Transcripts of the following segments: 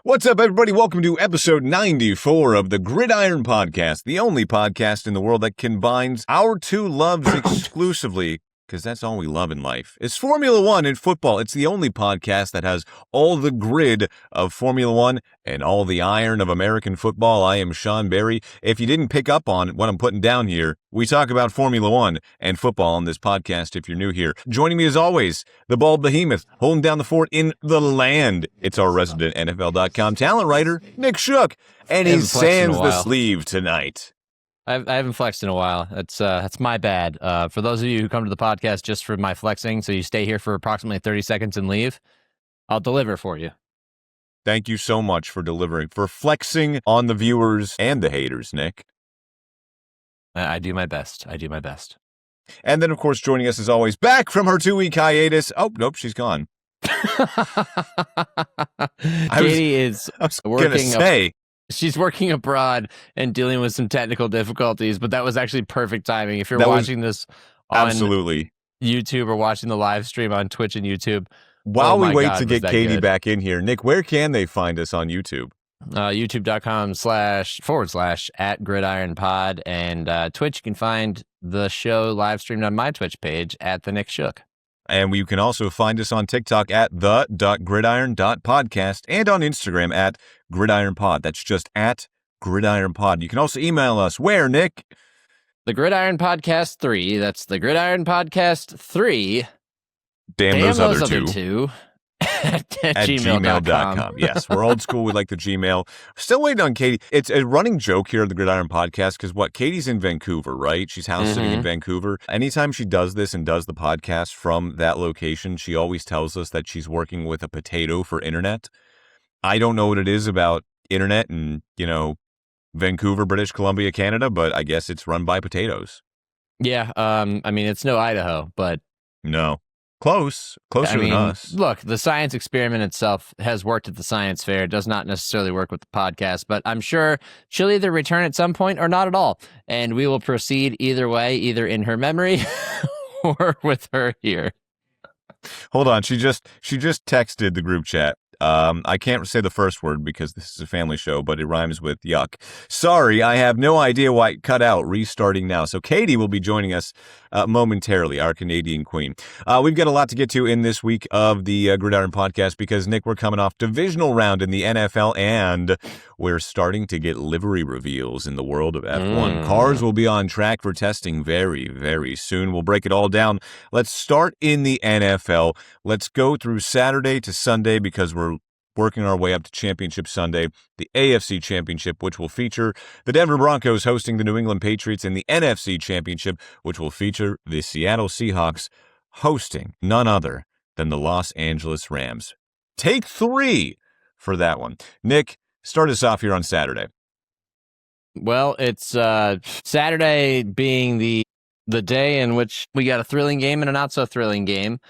What's up, everybody? Welcome to episode 94 of the Gridiron Podcast, the only podcast in the world that combines our two loves exclusively, because that's all we love in life. It's Formula One in football. It's the only podcast that has all the grid of Formula One and all the iron of American football. I am Sean Barie. If you didn't pick up on what I'm putting down here, we talk about Formula One and football on this podcast if you're new here. Joining me as always, the bald behemoth, holding down the fort in the land. It's our resident NFL.com talent writer, Nick Shook, and he sands the sleeve tonight. I haven't flexed in a while. That's my bad. For those of you who come to the podcast just for my flexing, so you stay here for approximately 30 seconds and leave, I'll deliver for you. Thank you so much for delivering, for flexing on the viewers and the haters, Nick. I do my best. And then, of course, joining us as always, back from her 2-week hiatus. Oh, nope, she's gone. Katie is working. She's working abroad and dealing with some technical difficulties, but that was actually perfect timing. If you're watching this on absolutely YouTube or watching the live stream on Twitch and YouTube. While we wait to get Katie back in here, Nick, where can they find us on YouTube? YouTube.com//@gridironpod and Twitch. You can find the show live streamed on my Twitch page at the Nick Shook. And you can also find us on TikTok at the.gridiron.podcast and on Instagram at gridironpod. That's just at gridironpod. You can also email us. Where, Nick? The Gridiron Podcast 3. That's the Gridiron Podcast 3. Damn those other two. at gmail.com. Yes, we're old school. We like the Gmail. Still waiting on Katie. It's a running joke here at the Gridiron Podcast because Katie's in Vancouver, right? She's house sitting in Vancouver. Anytime she does this and does the podcast from that location, she always tells us that she's working with a potato for internet. I don't know what it is about internet and, Vancouver, British Columbia, Canada, but I guess it's run by potatoes. Yeah, it's no Idaho, but... No. Closer than us. Look, the science experiment itself has worked at the science fair. It does not necessarily work with the podcast, but I'm sure she'll either return at some point or not at all. And we will proceed either way, either in her memory or with her here. Hold on. She just texted the group chat. I can't say the first word because this is a family show, but it rhymes with yuck. Sorry, I have no idea why it cut out. Restarting now. So Katie will be joining us momentarily, our Canadian queen. We've got a lot to get to in this week of the Gridiron Podcast because, Nick, we're coming off divisional round in the NFL, and we're starting to get livery reveals in the world of F1. Cars will be on track for testing very, very soon. We'll break it all down. Let's start in the NFL. Let's go through Saturday to Sunday because we're working our way up to Championship Sunday, the AFC Championship, which will feature the Denver Broncos hosting the New England Patriots, and the NFC Championship, which will feature the Seattle Seahawks hosting none other than the Los Angeles Rams. Take 3 for that one. Nick, start us off here on Saturday. Well, it's Saturday being the day in which we got a thrilling game and a not-so-thrilling game.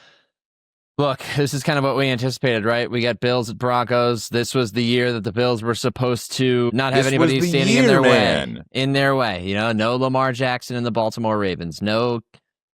Look, this is kind of what we anticipated, right? We got Bills at Broncos. This was the year that the Bills were supposed to not have anybody standing in their way. In their way, no Lamar Jackson and the Baltimore Ravens, no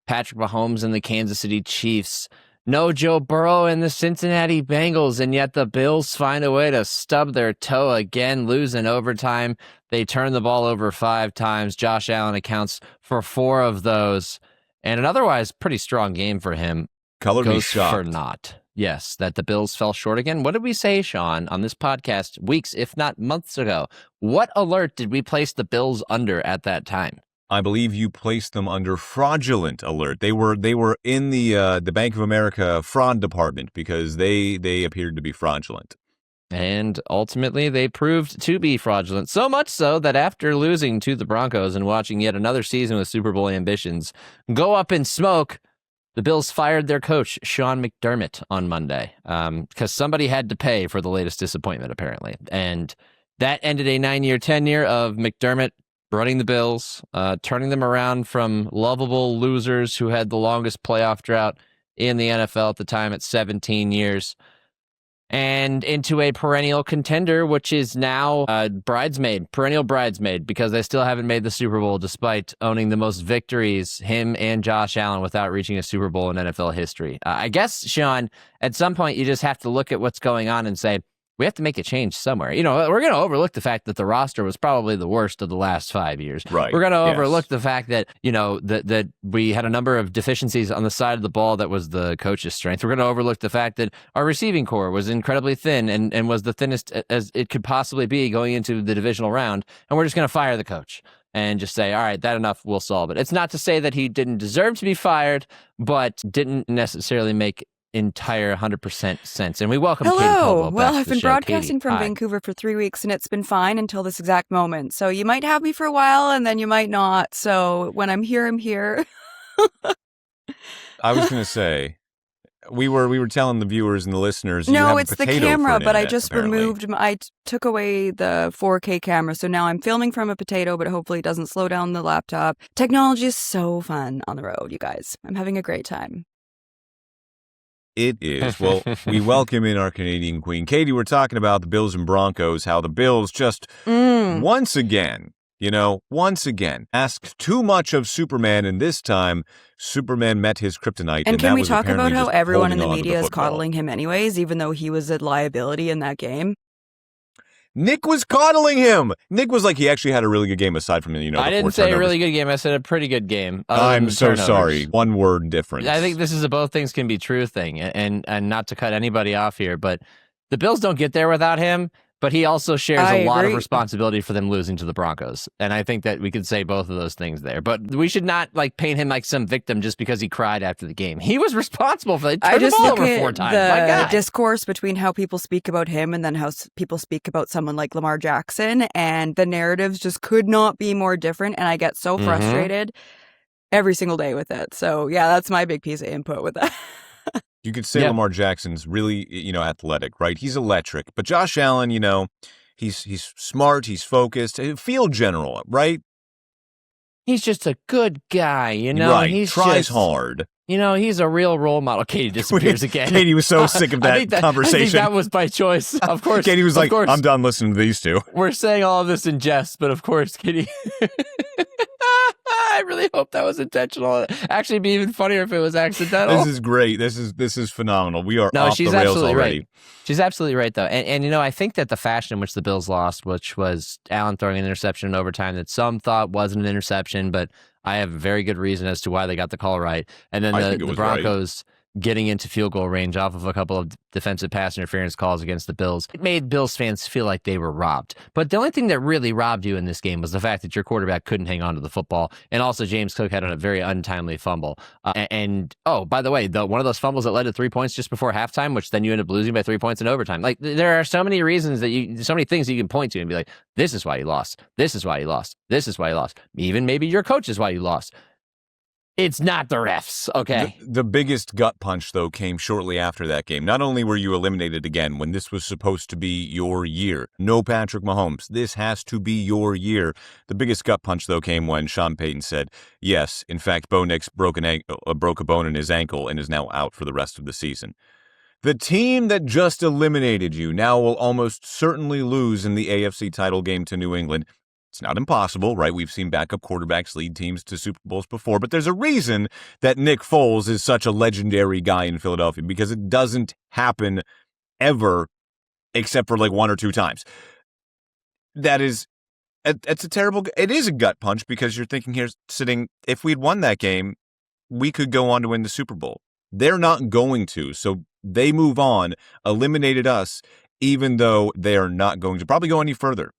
Patrick Mahomes and the Kansas City Chiefs, no Joe Burrow and the Cincinnati Bengals, and yet the Bills find a way to stub their toe again, lose in overtime. They turn the ball over 5 times. Josh Allen accounts for 4 of those, and an otherwise pretty strong game for him. Color me shocked. For not. Yes, that the Bills fell short again. What did we say, Sean, on this podcast weeks, if not months ago? What alert did we place the Bills under at that time? I believe you placed them under fraudulent alert. They were in the Bank of America fraud department because they appeared to be fraudulent. And ultimately, they proved to be fraudulent. So much so that after losing to the Broncos and watching yet another season with Super Bowl ambitions go up in smoke, the Bills fired their coach, Sean McDermott, on Monday because somebody had to pay for the latest disappointment, apparently. And that ended a 9-year tenure of McDermott running the Bills, turning them around from lovable losers who had the longest playoff drought in the NFL at the time at 17 years, and into a perennial contender, which is now perennial bridesmaid, because they still haven't made the Super Bowl despite owning the most victories, him and Josh Allen, without reaching a Super Bowl in NFL history. I guess, Sean, at some point you just have to look at what's going on and say, we have to make a change somewhere. We're going to overlook the fact that the roster was probably the worst of the last 5 years. Right. We're going to overlook the fact that, that we had a number of deficiencies on the side of the ball that was the coach's strength. We're going to overlook the fact that our receiving core was incredibly thin and was the thinnest as it could possibly be going into the divisional round. And we're just going to fire the coach and just say, all right, that enough, we'll solve it. It's not to say that he didn't deserve to be fired, but didn't necessarily make entire 100% sense. And we welcome Katie Caldwell back I've to been the show. broadcasting Katie, from hi. Vancouver for 3 weeks, and it's been fine until this exact moment. So you might have me for a while, and then you might not. So when I'm here, I'm here. I was going to say, we were telling the viewers and the listeners. You No, have a it's the potato camera, for an but I internet, just apparently. I took away the 4K camera. So now I'm filming from a potato, but hopefully it doesn't slow down the laptop. Technology is so fun on the road, you guys. I'm having a great time. It is. Well, we welcome in our Canadian queen. Katie, we're talking about the Bills and Broncos, how the Bills just once again asked too much of Superman, and this time Superman met his kryptonite. And can that we was talk about apparently how just everyone in the holding on to media is football. coddling him anyways, even though he was a liability in that game? Nick was coddling him. Nick was like, he actually had a really good game aside from, the I didn't 4 say a turnovers. really good game. I said a pretty good game. I'm so turnovers. sorry. One word difference. I think this is a both things can be true thing, and not to cut anybody off here, but the Bills don't get there without him, but he also shares a lot of responsibility for them losing to the Broncos. And I think that we could say both of those things there. But we should not paint him like some victim just because he cried after the game. He was responsible for it. I just the ball look over at 4 times. the discourse between how people speak about him and then how people speak about someone like Lamar Jackson, and the narratives just could not be more different. And I get so frustrated every single day with it. So yeah, that's my big piece of input with that. You could say Lamar Jackson's really, athletic, right? He's electric. But Josh Allen, he's smart, he's focused, field general, right? He's just a good guy, Right, He tries hard. He's a real role model. Katie disappears again. Katie was so sick of that conversation. I think that was by choice. Of course. Katie was like, I'm done listening to these two. We're saying all of this in jest, but of course, Katie... I really hope that was intentional. Actually, it'd be even funnier if it was accidental. This is great. This is phenomenal. We are off she's the rails absolutely already. Right. She's absolutely right, though. And I think that the fashion in which the Bills lost, which was Allen throwing an interception in overtime that some thought wasn't an interception, but I have a very good reason as to why they got the call right. And then the Broncos getting into field goal range off of a couple of defensive pass interference calls against the Bills. It made Bills fans feel like they were robbed. But the only thing that really robbed you in this game was the fact that your quarterback couldn't hang on to the football. And also James Cook had a very untimely fumble. By the way, one of those fumbles that led to 3 points just before halftime, which then you end up losing by 3 points in overtime. There are so many reasons so many things you can point to and be like, this is why you lost. This is why you lost. This is why you lost. Even maybe your coach is why you lost. It's not the refs, okay? The biggest gut punch, though, came shortly after that game. Not only were you eliminated again when this was supposed to be your year. No Patrick Mahomes. This has to be your year. The biggest gut punch, though, came when Sean Payton said, yes, in fact, Bo Nix broke a bone in his ankle and is now out for the rest of the season. The team that just eliminated you now will almost certainly lose in the AFC title game to New England. It's not impossible, right? We've seen backup quarterbacks lead teams to Super Bowls before, but there's a reason that Nick Foles is such a legendary guy in Philadelphia, because it doesn't happen ever except for 1 or 2 times. It's it is a gut punch, because you're thinking here sitting, if we'd won that game, we could go on to win the Super Bowl. They're not going to, so they move on, eliminated us, even though they are not going to probably go any further.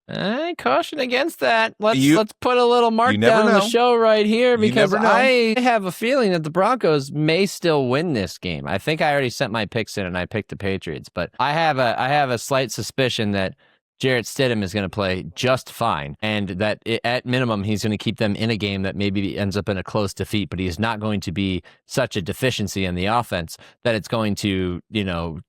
I caution against that. Let's put a little mark down on the show right here, because I have a feeling that the Broncos may still win this game. I think I already sent my picks in and I picked the Patriots, but I have a slight suspicion that Jarrett Stidham is going to play just fine, and that at minimum he's going to keep them in a game that maybe ends up in a close defeat, but he's not going to be such a deficiency in the offense that it's going to,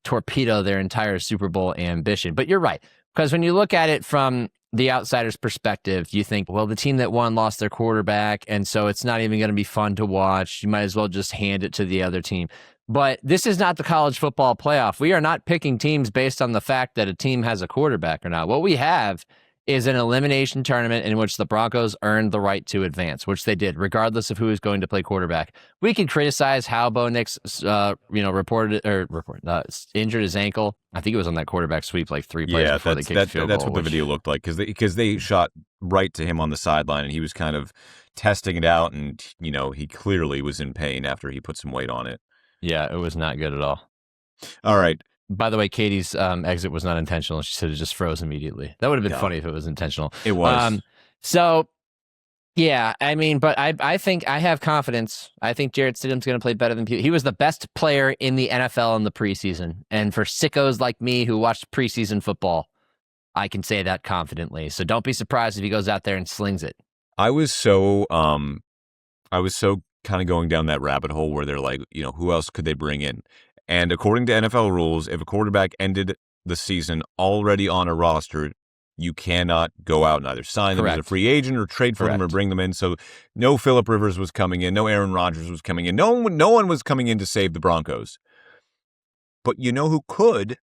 torpedo their entire Super Bowl ambition. But you're right. Because when you look at it from the outsider's perspective, you think, well, the team that won lost their quarterback, and so it's not even going to be fun to watch. You might as well just hand it to the other team. But this is not the college football playoff. We are not picking teams based on the fact that a team has a quarterback or not. What we have is an elimination tournament in which the Broncos earned the right to advance, which they did, regardless of who is going to play quarterback. We can criticize how Bo Nix, injured his ankle. I think it was on that quarterback sweep, like 3 plays before they kicked the field goal. That's what the video looked like, because they shot right to him on the sideline, and he was kind of testing it out, and he clearly was in pain after he put some weight on it. Yeah, it was not good at all. All right. By the way, Katie's exit was not intentional. She said it just froze immediately. That would have been funny if it was intentional. It was. Yeah, I mean, but I think I have confidence. I think Jarrett Stidham's going to play better than people. He was the best player in the NFL in the preseason. And for sickos like me who watched preseason football, I can say that confidently. So don't be surprised if he goes out there and slings it. I was so kind of going down that rabbit hole where they're like, who else could they bring in? And according to NFL rules, if a quarterback ended the season already on a roster, you cannot go out and either sign them as a free agent or trade for them or bring them in. So no Phillip Rivers was coming in. No Aaron Rodgers was coming in. No one was coming in to save the Broncos. But you know who could,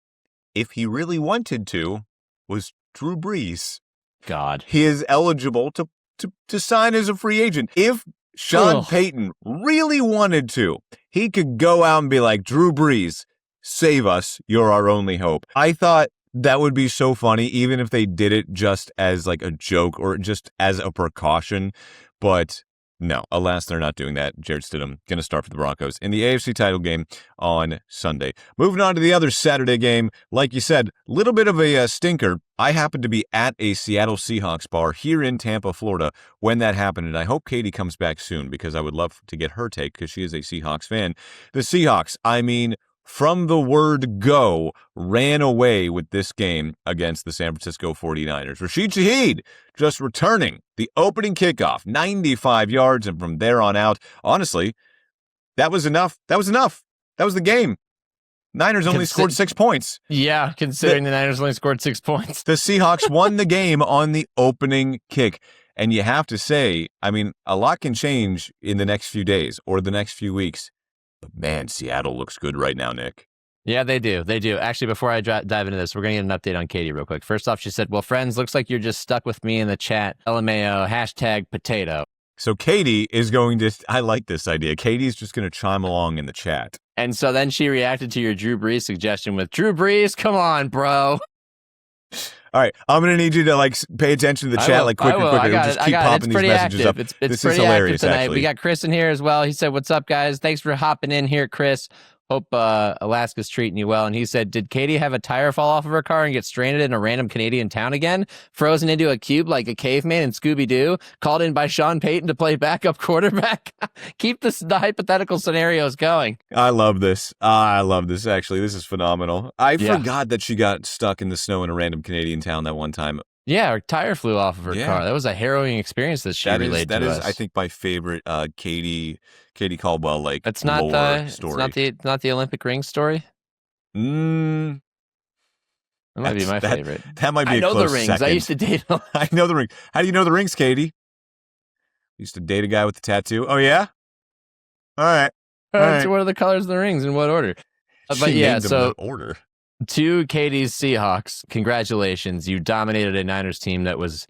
if he really wanted to, was Drew Brees. God. He is eligible to sign as a free agent. If Sean Payton really wanted to, he could go out and be like, Drew Brees, save us. You're our only hope. I thought that would be so funny, even if they did it just as like a joke or just as a precaution. But no, alas, they're not doing that. Jarrett Stidham going to start for the Broncos in the AFC title game on Sunday. Moving on to the other Saturday game, like you said, little bit of a stinker. I happened to be at a Seattle Seahawks bar here in Tampa, Florida, when that happened, and I hope Katie comes back soon because I would love to get her take because she is a Seahawks fan. The Seahawks, from the word go, ran away with this game against the San Francisco 49ers. Rashid Shaheed just returning the opening kickoff, 95 yards, and from there on out, honestly, that was enough. That was the game. Niners only scored 6 points. Yeah, considering the Niners only scored 6 points. The Seahawks won the game on the opening kick. And you have to say, a lot can change in the next few days or the next few weeks. But man, Seattle looks good right now, Nick. Yeah, they do. They do. Actually, before I dive into this, we're going to get an update on Katie real quick. First off, she said, well, friends, looks like you're just stuck with me in the chat. LMAO, #potato. So Katie is going to, I like this idea. Katie's just going to chime along in the chat. And so then she reacted to your Drew Brees suggestion with, Drew Brees, come on, bro. All right, I'm going to need you to pay attention to the chat quicker. Just keep popping these messages up. It's this pretty is hilarious, active tonight. actually. We got Chris in here as well. He said, what's up, guys? Thanks for hopping in here, Chris. Hope Alaska's treating you well. And he said, did Katie have a tire fall off of her car and get stranded in a random Canadian town again? Frozen into a cube like a caveman in Scooby-Doo? Called in by Sean Payton to play backup quarterback? Keep the hypothetical scenarios going. I love this. Actually. This is phenomenal. I forgot that she got stuck in the snow in a random Canadian town that one time. Yeah, her tire flew off of her car. That was a harrowing experience that she relayed to us. That is, I think, my favorite Katie Caldwell It's not story. It's not the Olympic ring story. That might be my favorite. That might be a close the rings. second. I used to date them. I know the rings. How do you know the rings, Katie? Used to date a guy with a tattoo. Oh yeah. All right. So what are the colors of the rings in what order? But yeah, so order. To Katie's Seahawks, congratulations. You dominated a Niners team that was...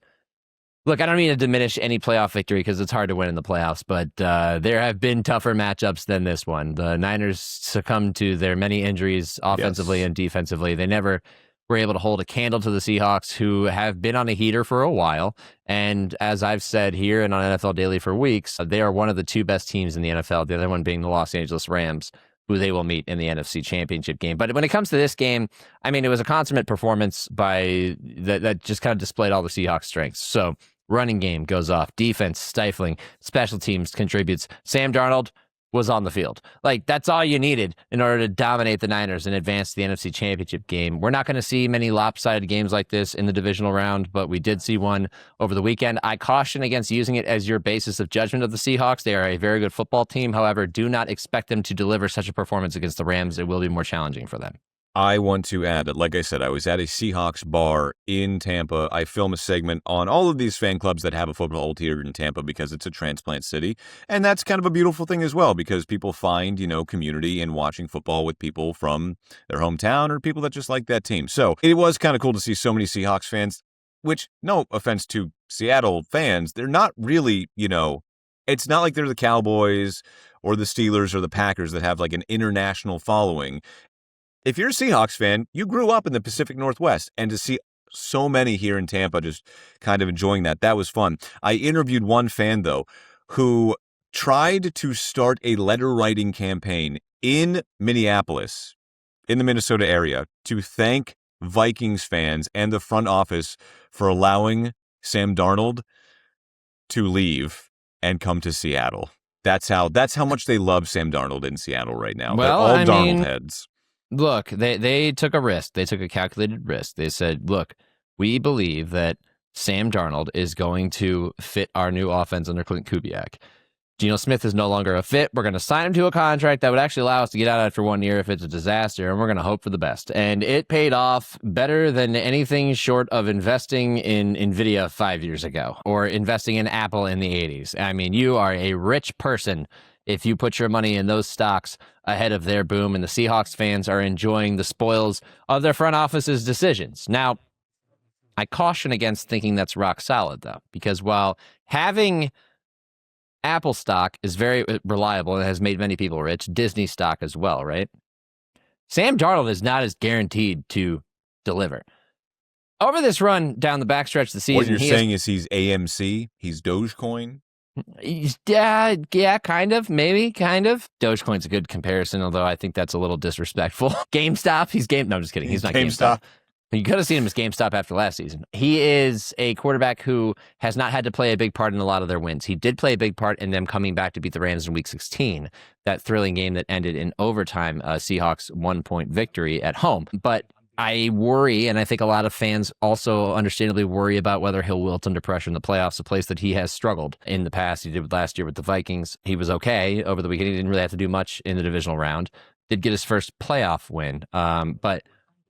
Look, I don't mean to diminish any playoff victory because it's hard to win in the playoffs, but there have been tougher matchups than this one. The Niners succumbed to their many injuries offensively and defensively. They never were able to hold a candle to the Seahawks, who have been on a heater for a while. And as I've said here and on NFL Daily for weeks, they are one of the two best teams in the NFL, the other one being the Los Angeles Rams, who they will meet in the NFC Championship game. But when it comes to this game, it was a consummate performance by that just kind of displayed all the Seahawks' strengths. So running game goes off, defense stifling, special teams contributes. Sam Darnold was on the field. That's all you needed in order to dominate the Niners and advance to the NFC Championship game. We're not going to see many lopsided games like this in the divisional round, but we did see one over the weekend. I caution against using it as your basis of judgment of the Seahawks. They are a very good football team. However, do not expect them to deliver such a performance against the Rams. It will be more challenging for them. I want to add that, like I said, I was at a Seahawks bar in Tampa. I film a segment on all of these fan clubs that have a football here in Tampa because it's a transplant city. And that's kind of a beautiful thing as well, because people find, community in watching football with people from their hometown or people that just like that team. So it was kind of cool to see so many Seahawks fans. which, no offense to Seattle fans, they're not really, it's not like they're the Cowboys or the Steelers or the Packers that have like an international following. If you're a Seahawks fan, you grew up in the Pacific Northwest, and to see so many here in Tampa just kind of enjoying that was fun. I interviewed one fan, though, who tried to start a letter writing campaign in Minneapolis, in the Minnesota area, to thank Vikings fans and the front office for allowing Sam Darnold to leave and come to Seattle. That's how much they love Sam Darnold in Seattle right now. Well, they're all Darnold heads. Look, they took a risk. They took a calculated risk. They said, look, we believe that Sam Darnold is going to fit our new offense under Clint Kubiak. Geno Smith is no longer a fit. We're going to sign him to a contract that would actually allow us to get out after 1 year if it's a disaster, and we're going to hope for the best. And it paid off better than anything short of investing in NVIDIA 5 years ago or investing in Apple in the 80s. I mean, you are a rich person if you put your money in those stocks ahead of their boom, and the Seahawks fans are enjoying the spoils of their front office's decisions. Now, I caution against thinking that's rock solid, though, because while having Apple stock is very reliable and has made many people rich, Disney stock as well, right? Sam Darnold is not as guaranteed to deliver. Over this run down the backstretch of the season, what you're saying is he's AMC, he's Dogecoin? Yeah, kind of, maybe, kind of. Dogecoin's a good comparison, although I think that's a little disrespectful. GameStop, no, I'm just kidding. He's not GameStop. You could have seen him as GameStop after last season. He is a quarterback who has not had to play a big part in a lot of their wins. He did play a big part in them coming back to beat the Rams in Week 16, that thrilling game that ended in overtime, Seahawks 1-point victory at home. But I worry, and I think a lot of fans also understandably worry about whether he'll wilt under pressure in the playoffs, a place that he has struggled in the past. He did last year with the Vikings. He was okay over the weekend. He didn't really have to do much in the divisional round. Did get his first playoff win. But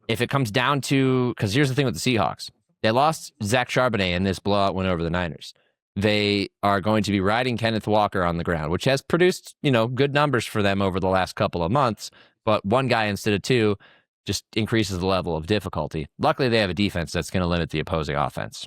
if it comes down to, because here's the thing with the Seahawks, they lost Zach Charbonnet in this blowout win over the Niners. They are going to be riding Kenneth Walker on the ground, which has produced, good numbers for them over the last couple of months. But one guy instead of two just increases the level of difficulty. Luckily, they have a defense that's going to limit the opposing offense.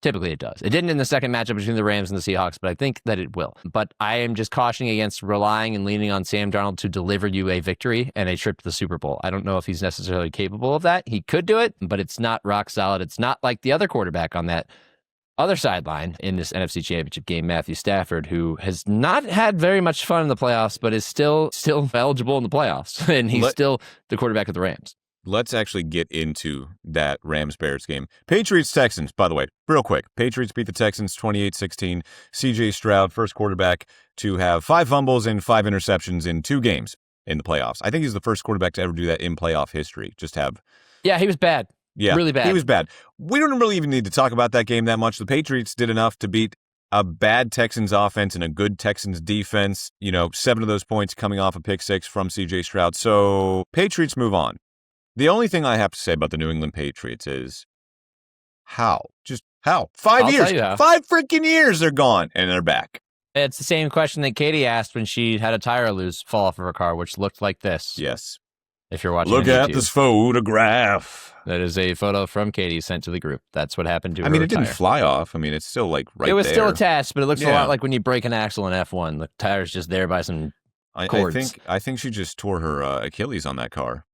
Typically it does. It didn't in the second matchup between the Rams and the Seahawks, but I think that it will. But I am just cautioning against relying and leaning on Sam Darnold to deliver you a victory and a trip to the Super Bowl. I don't know if he's necessarily capable of that. He could do it, but it's not rock solid. It's not like the other quarterback on that other sideline in this NFC Championship game, Matthew Stafford, who has not had very much fun in the playoffs, but is still eligible in the playoffs, and he's still the quarterback of the Rams. Let's actually get into that Rams-Bears game. Patriots-Texans, by the way, real quick. Patriots beat the Texans 28-16. C.J. Stroud, first quarterback to have 5 fumbles and 5 interceptions in 2 games in the playoffs. I think he's the first quarterback to ever do that in playoff history. Yeah, he was bad. Yeah, really bad. He was bad. We don't really even need to talk about that game that much. The Patriots did enough to beat a bad Texans offense and a good Texans defense. 7 of those points coming off a pick 6 from C.J. Stroud. So Patriots move on. The only thing I have to say about the New England Patriots is how? Just how? 5 years. 5 freaking years they're gone, and they're back. It's the same question that Katie asked when she had a tire fall off of her car, which looked like this. Yes. If you're watching Look at this photograph. That is a photo from Katie sent to the group. That's what happened to her. It didn't fly off. It's still right there. It was still attached, but it looks a lot like when you break an axle in F1. The tire's just there by some cords. I think she just tore her Achilles on that car.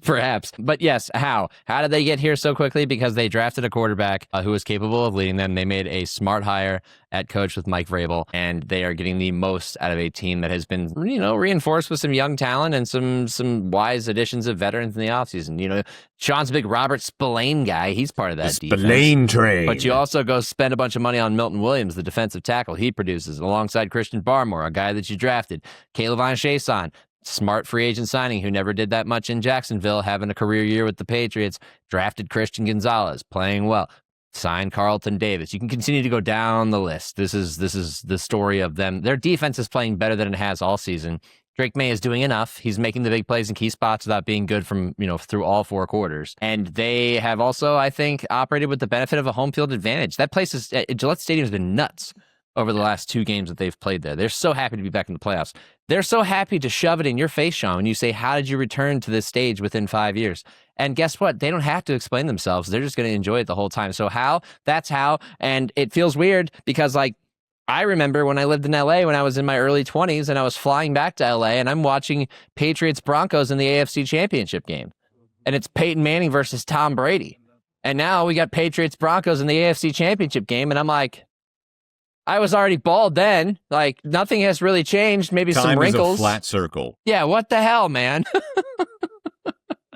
Perhaps. But yes, how? How did they get here so quickly? Because they drafted a quarterback who was capable of leading them. They made a smart hire at coach with Mike Vrabel, and they are getting the most out of a team that has been, reinforced with some young talent and some wise additions of veterans in the offseason. Sean's a big Robert Spillane guy. He's part of that defense. Spillane train. But you also go spend a bunch of money on Milton Williams, the defensive tackle he produces, alongside Christian Barmore, a guy that you drafted. Kayvon Chason, smart free agent signing who never did that much in Jacksonville, having a career year with the Patriots, drafted Christian Gonzalez, playing well, signed Carlton Davis. You can continue to go down the list. This is the story of them. Their defense is playing better than it has all season. Drake May is doing enough. He's making the big plays in key spots without being good from, through all 4 quarters. And they have also, I think, operated with the benefit of a home field advantage. That place Gillette Stadium has been nuts over the last 2 games that they've played there. They're so happy to be back in the playoffs. They're so happy to shove it in your face, Sean, when you say, how did you return to this stage within 5 years? And guess what? They don't have to explain themselves. They're just going to enjoy it the whole time. So how? That's how. And it feels weird because, like, I remember when I lived in LA when I was in my early 20s and I was flying back to LA and I'm watching Patriots Broncos in the AFC Championship game. And it's Peyton Manning versus Tom Brady. And now we got Patriots Broncos in the AFC Championship game. And I'm like, I was already bald then. Like, nothing has really changed. Maybe Time some wrinkles. is a flat circle. Yeah, what the hell, man?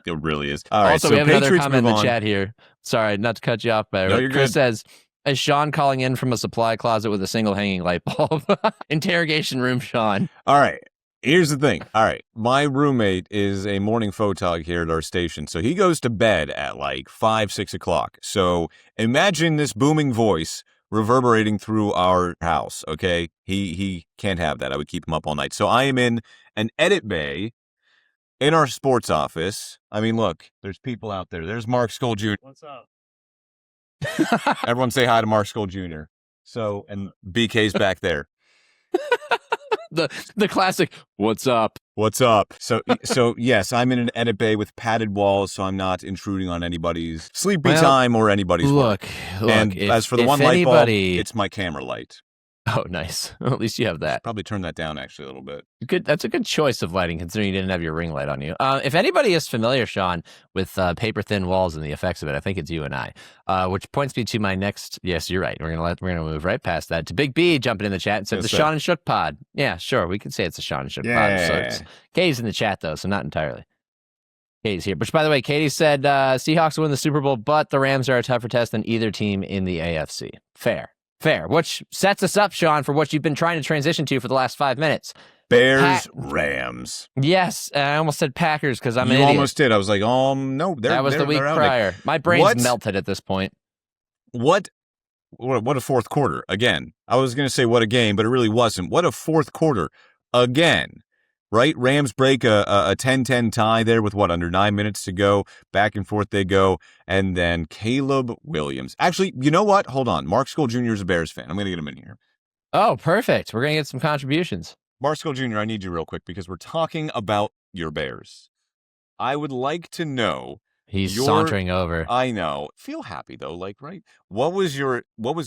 It really is. All right, also, so we have Patriots another comment in move the on. chat here. Sorry, not to cut you off, but No, you're Chris good. says, is Sean calling in from a supply closet with a single hanging light bulb? Interrogation room, Sean. All right. Here's the thing. All right. My roommate is a morning photog here at our station. So he goes to bed at like 5, 6 o'clock. So imagine this booming voice reverberating through our house. Okay. He can't have that. I would keep him up all night. So I am in an edit bay in our sports office. I mean, look, there's people out there. There's Mark Skoll Jr. What's up? Everyone say hi to Mark Skoll Jr. So, and BK's back there. The classic, what's up? What's up? So yes, I'm in an edit bay with padded walls, so I'm not intruding on anybody's sleepy time or anybody's work. Look, And as for the one light bulb, it's my camera light. Oh, nice. Well, at least you have that. Probably turn that down actually a little bit. Good. That's a good choice of lighting, considering you didn't have your ring light on you. If anybody is familiar, Sean, with paper-thin walls and the effects of it, I think it's you and I. Which points me to my next. Yes, you're right. We're gonna move right past that to Big B jumping in the chat and said Yes, the sir. Sean and Shook pod. Yeah, sure. We could say it's a Sean and Shook pod. So it's Katie's in the chat though, so not entirely. Katie's here. Which, by the way, Katie said Seahawks win the Super Bowl, but the Rams are a tougher test than either team in the AFC. Fair, which sets us up, Sean, for what you've been trying to transition to for the last 5 minutes. Bears, Rams. Yes, I almost said Packers because I'm an You idiot. almost did. I was like, no, That was the week they're out. prior. My brain's What? melted at this point. What a fourth quarter again. I was going to say what a game, but it really wasn't. What a fourth quarter again. Right? Rams break a 10-10 tie there with under 9 minutes to go. Back and forth they go. And then Caleb Williams. Actually, you know what? Hold on. Mark Skoll Jr. is a Bears fan. I'm going to get him in here. Oh, perfect. We're going to get some contributions. Mark Skoll Jr., I need you real quick because we're talking about your Bears. I would like to know. He's sauntering over. I know. Feel happy though, like, right? What was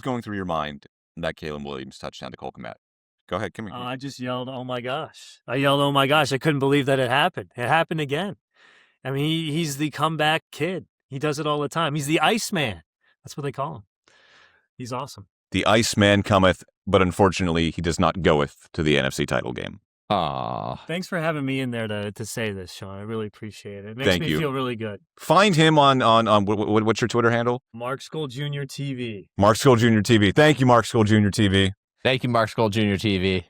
going through your mind that Caleb Williams touchdown to Cole Kmet? Go ahead, come here. I just yelled, "Oh my gosh!" I yelled, "Oh my gosh!" I couldn't believe that it happened. It happened again. I mean, he's the comeback kid. He does it all the time. He's the Iceman. That's what they call him. He's awesome. The Iceman cometh, but unfortunately, he does not goeth to the NFC title game. Aw. Thanks for having me in there to say this, Sean. I really appreciate it. It makes Thank me you. feel really good. Find him on what's your Twitter handle? Mark Skoll Jr. TV. Mark Skoll Jr. TV. Thank you, Mark Skoll Jr. TV. Thank you, Mark Skoll Jr. TV.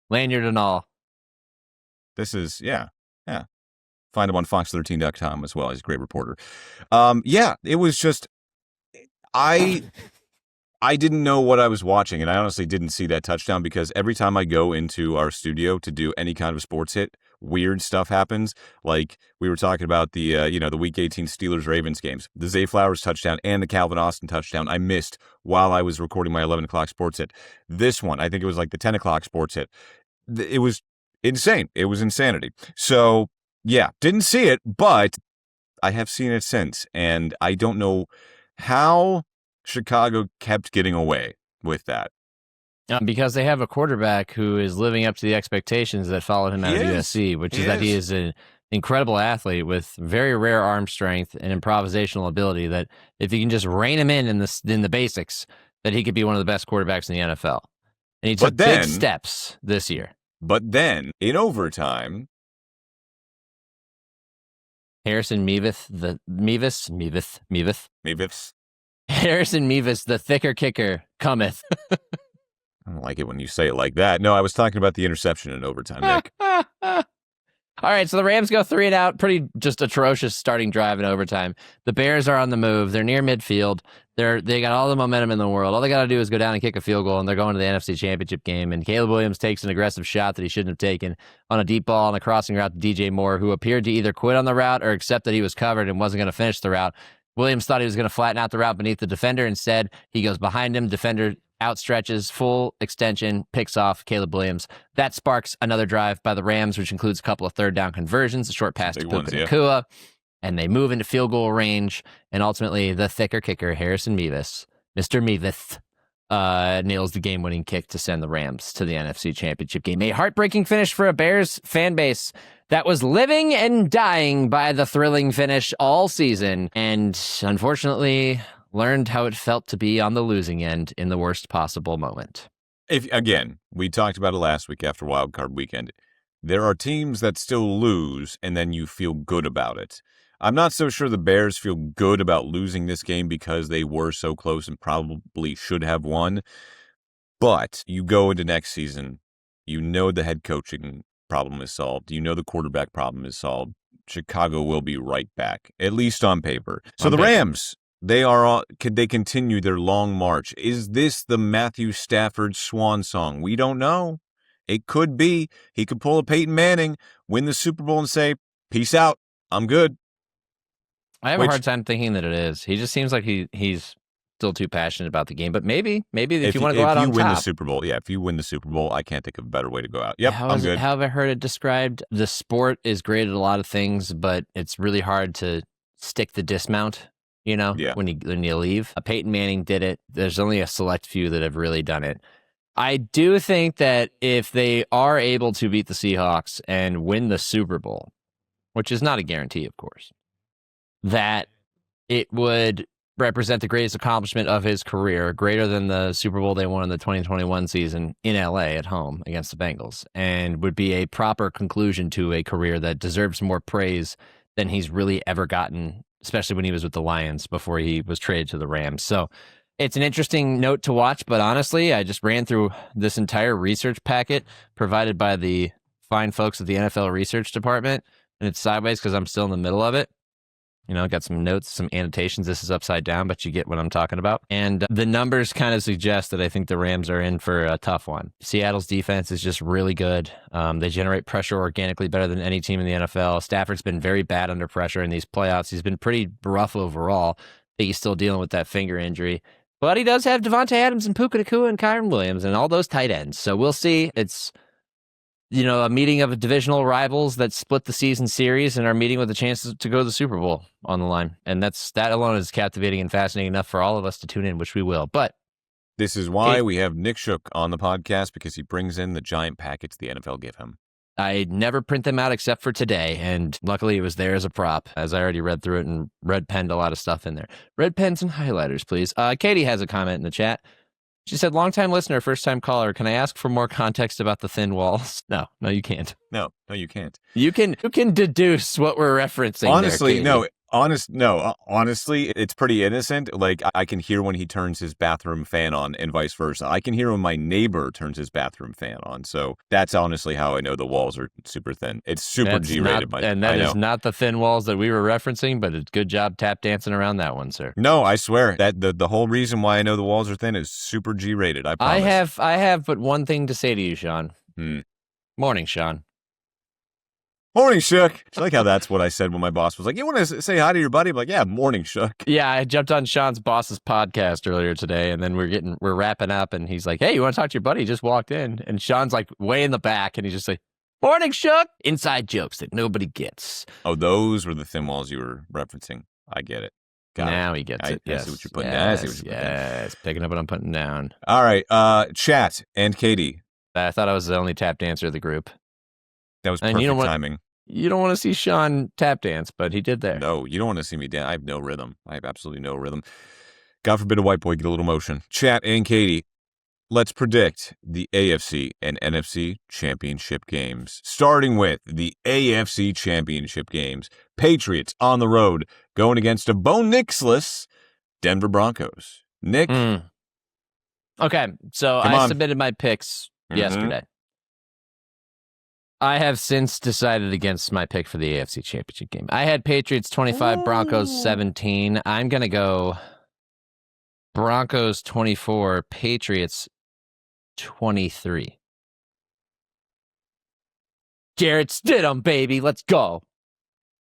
Lanyard and all. This is, yeah. Find him on fox13.com as well. He's a great reporter. It was just, I didn't know what I was watching, and I honestly didn't see that touchdown because every time I go into our studio to do any kind of sports hit, weird stuff happens. Like we were talking about the Week 18 Steelers-Ravens games. The Zay Flowers touchdown and the Calvin Austin touchdown I missed while I was recording my 11 o'clock sports hit. This one, I think it was like the 10 o'clock sports hit. It was insane. It was insanity. So, yeah, didn't see it, but I have seen it since, and I don't know how Chicago kept getting away with that. Because they have a quarterback who is living up to the expectations that followed him out of USC, which is that he is an incredible athlete with very rare arm strength and improvisational ability that if you can just rein him in the basics, that he could be one of the best quarterbacks in the NFL. And he took big steps this year. But then, in overtime, Harrison Mevis, Harrison Mevis, the thicker kicker, cometh. I don't like it when you say it like that. No, I was talking about the interception in overtime, Nick. All right, so the Rams go 3 and out. Pretty just atrocious starting drive in overtime. The Bears are on the move. They're near midfield. They got all the momentum in the world. All they got to do is go down and kick a field goal, and they're going to the NFC Championship game. And Caleb Williams takes an aggressive shot that he shouldn't have taken on a deep ball on a crossing route to DJ Moore, who appeared to either quit on the route or accept that he was covered and wasn't going to finish the route. Williams thought he was going to flatten out the route beneath the defender. Instead, he goes behind him. Defender outstretches, full extension, picks off Caleb Williams. That sparks another drive by the Rams, which includes a couple of third down conversions, a short pass to Puka Nacua, and they move into field goal range. And ultimately, the thicker kicker, Harrison Mevis, Mr. Mevis, nails the game-winning kick to send the Rams to the NFC Championship game. A heartbreaking finish for a Bears fan base that was living and dying by the thrilling finish all season, and unfortunately learned how it felt to be on the losing end in the worst possible moment. Again, we talked about it last week after Wild Card Weekend. There are teams that still lose, and then you feel good about it. I'm not so sure the Bears feel good about losing this game because they were so close and probably should have won. But you go into next season, you know the head coaching problem is solved. You know the quarterback problem is solved. Chicago will be right back, at least on paper. So the Rams, could they continue their long march? Is this the Matthew Stafford swan song? We don't know. It could be. He could pull a Peyton Manning, win the Super Bowl, and say, peace out, I'm good. I have a hard time thinking that it is. He just seems like he's still too passionate about the game. But maybe if you want to go out on top. If you win the Super Bowl, if you win the Super Bowl, I can't think of a better way to go out. Yep, I'm good. How have I heard it described? The sport is great at a lot of things, but it's really hard to stick the dismount, when you leave. Peyton Manning did it. There's only a select few that have really done it. I do think that if they are able to beat the Seahawks and win the Super Bowl, which is not a guarantee, of course, that it would represent the greatest accomplishment of his career, greater than the Super Bowl they won in the 2021 season in LA at home against the Bengals, and would be a proper conclusion to a career that deserves more praise than he's really ever gotten, especially when he was with the Lions before he was traded to the Rams. So it's an interesting note to watch, but honestly, I just ran through this entire research packet provided by the fine folks at the NFL research department, and it's sideways because I'm still in the middle of it. Got some notes, some annotations. This is upside down, but you get what I'm talking about. And the numbers kind of suggest that I think the Rams are in for a tough one. Seattle's defense is just really good. They generate pressure organically better than any team in the NFL. Stafford's been very bad under pressure in these playoffs. He's been pretty rough overall. I think he's still dealing with that finger injury. But he does have Devontae Adams and Puka Nacua and Kyron Williams and all those tight ends. So we'll see. It's a meeting of divisional rivals that split the season series and are meeting with a chance to go to the Super Bowl on the line. And that alone is captivating and fascinating enough for all of us to tune in, which we will. But this is why we have Nick Shook on the podcast, because he brings in the giant packets the NFL give him. I never print them out except for today, and luckily it was there as a prop, as I already read through it and red penned a lot of stuff in there. Red pens and highlighters, please. Katie has a comment in the chat. She said, long-time listener, first-time caller, can I ask for more context about the thin walls? No, you can't. No, you can't. You can deduce what we're referencing. Honestly, honestly, it's pretty innocent. Like, I can hear when he turns his bathroom fan on and vice versa. I can hear when my neighbor turns his bathroom fan on. So that's honestly how I know the walls are super thin. It's super G-rated. And that is not the thin walls that we were referencing, but it's good job tap dancing around that one, sir. No, I swear that the whole reason why I know the walls are thin is super G-rated. I promise. I have but one thing to say to you, Sean. Morning, Sean. Morning, Shook. I like how that's what I said when my boss was like, you want to say hi to your buddy? I'm like, yeah, morning, Shook. Yeah, I jumped on Sean's boss's podcast earlier today, and then we're wrapping up, and he's like, hey, you want to talk to your buddy? He just walked in. And Sean's like way in the back, and he's just like, morning, Shook. Inside jokes that nobody gets. Oh, those were the thin walls you were referencing. I get it. Now he gets it. I see what you're putting down. I see what you're putting down. Yes, picking up what I'm putting down. All right, chat and Katie. I thought I was the only tap dancer of the group. That was perfect timing. You don't want to see Sean tap dance, but he did there. No, you don't want to see me dance. I have no rhythm. I have absolutely no rhythm. God forbid a white boy get a little motion. Chat and Katie, let's predict the AFC and NFC Championship games. Starting with the AFC Championship games. Patriots on the road going against a Bo Nixless Denver Broncos. Nick? Okay, so I submitted my picks yesterday. I have since decided against my pick for the AFC Championship game. I had Patriots 25, Broncos 17. I'm going to go Broncos 24, Patriots 23. Jarrett Stidham, baby. Let's go.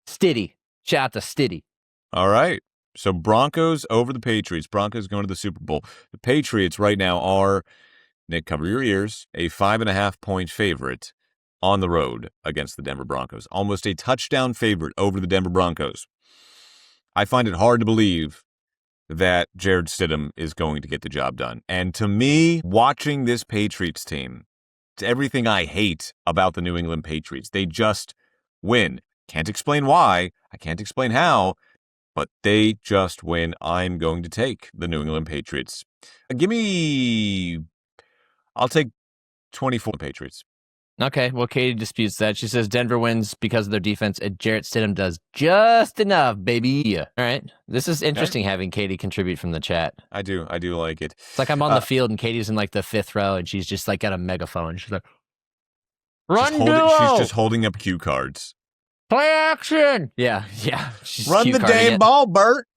Stiddy. Shout out to Stiddy. All right. So Broncos over the Patriots. Broncos going to the Super Bowl. The Patriots right now are, Nick, cover your ears, a 5.5-point favorite on the road against the Denver Broncos. Almost a touchdown favorite over the Denver Broncos. I find it hard to believe that Jared Stidham is going to get the job done. And to me, watching this Patriots team, it's everything I hate about the New England Patriots. They just win. Can't explain why. I can't explain how. But they just win. I'm going to take the New England Patriots. I'll take 24 Patriots. Okay, well, Katie disputes that. She says Denver wins because of their defense, and Jarrett Stidham does just enough, baby. All right. This is interesting having Katie contribute from the chat. I do like it. It's like I'm on the field, and Katie's in like the 5th row, and she's just like got a megaphone. She's like, run duo! She's just holding up cue cards. Play action! Yeah. She's Run the damn ball, Bert!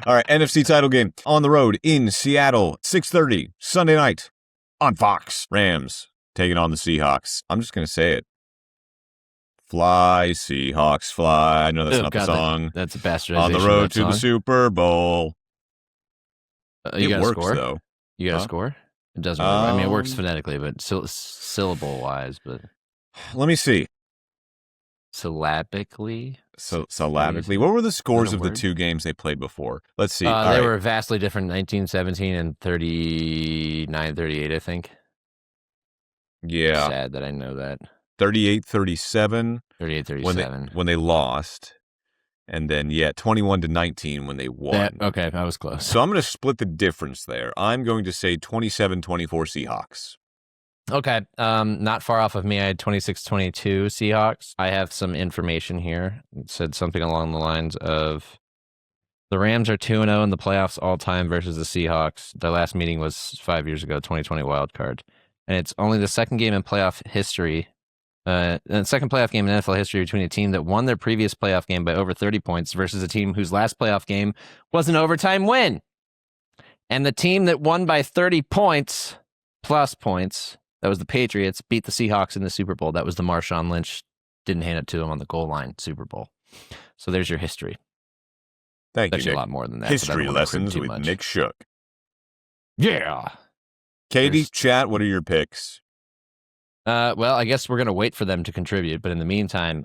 All right, NFC title game on the road in Seattle, 6:30, Sunday night. On Fox, Rams taking on the Seahawks. I'm just going to say it. Fly, Seahawks, fly. I know that's not the song. That's a bastardization. On the road to the Super Bowl. You got to score? Though. You got to score? It doesn't really work. I mean, it works phonetically, but syllable-wise. But let me see. Syllabically? Syllabically. What were the scores of the two games they played before? Let's see. They were vastly different, 1917 and 39-38, I think. Yeah. Sad that I know that. 38-37. 38-37. When they lost. And then, 21-19 when they won. Okay, I was close. So I'm going to split the difference there. I'm going to say 27-24 Seahawks. Okay, not far off of me. I had 26-22 Seahawks. I have some information here. It said something along the lines of the Rams are 2-0 in the playoffs all time versus the Seahawks. Their last meeting was 5 years ago, 2020 wild card. And it's only the second game in playoff history, and the second playoff game in NFL history between a team that won their previous playoff game by over 30 points versus a team whose last playoff game was an overtime win. And the team that won by 30 points, plus points, that was the Patriots, beat the Seahawks in the Super Bowl. That was the Marshawn Lynch, didn't hand it to him on the goal line Super Bowl. So there's your history. Thank you, Actually, Nick. a lot more than that. History lessons with Nick Shook. Yeah. Katie, chat, what are your picks? Well, I guess we're going to wait for them to contribute. But in the meantime,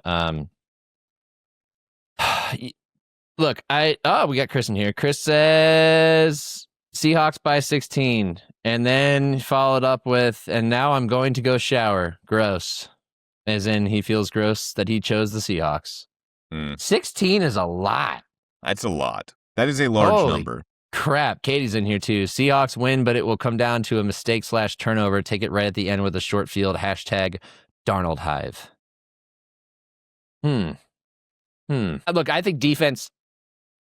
look, we got Chris in here. Chris says Seahawks by 16. And then followed up with, and now I'm going to go shower. Gross. As in, he feels gross that he chose the Seahawks. 16 is a lot. That's a lot. That is a large number. Crap. Katie's in here too. Seahawks win, but it will come down to a mistake/turnover. Take it right at the end with a short field. #Darnold Hive. Look, I think defense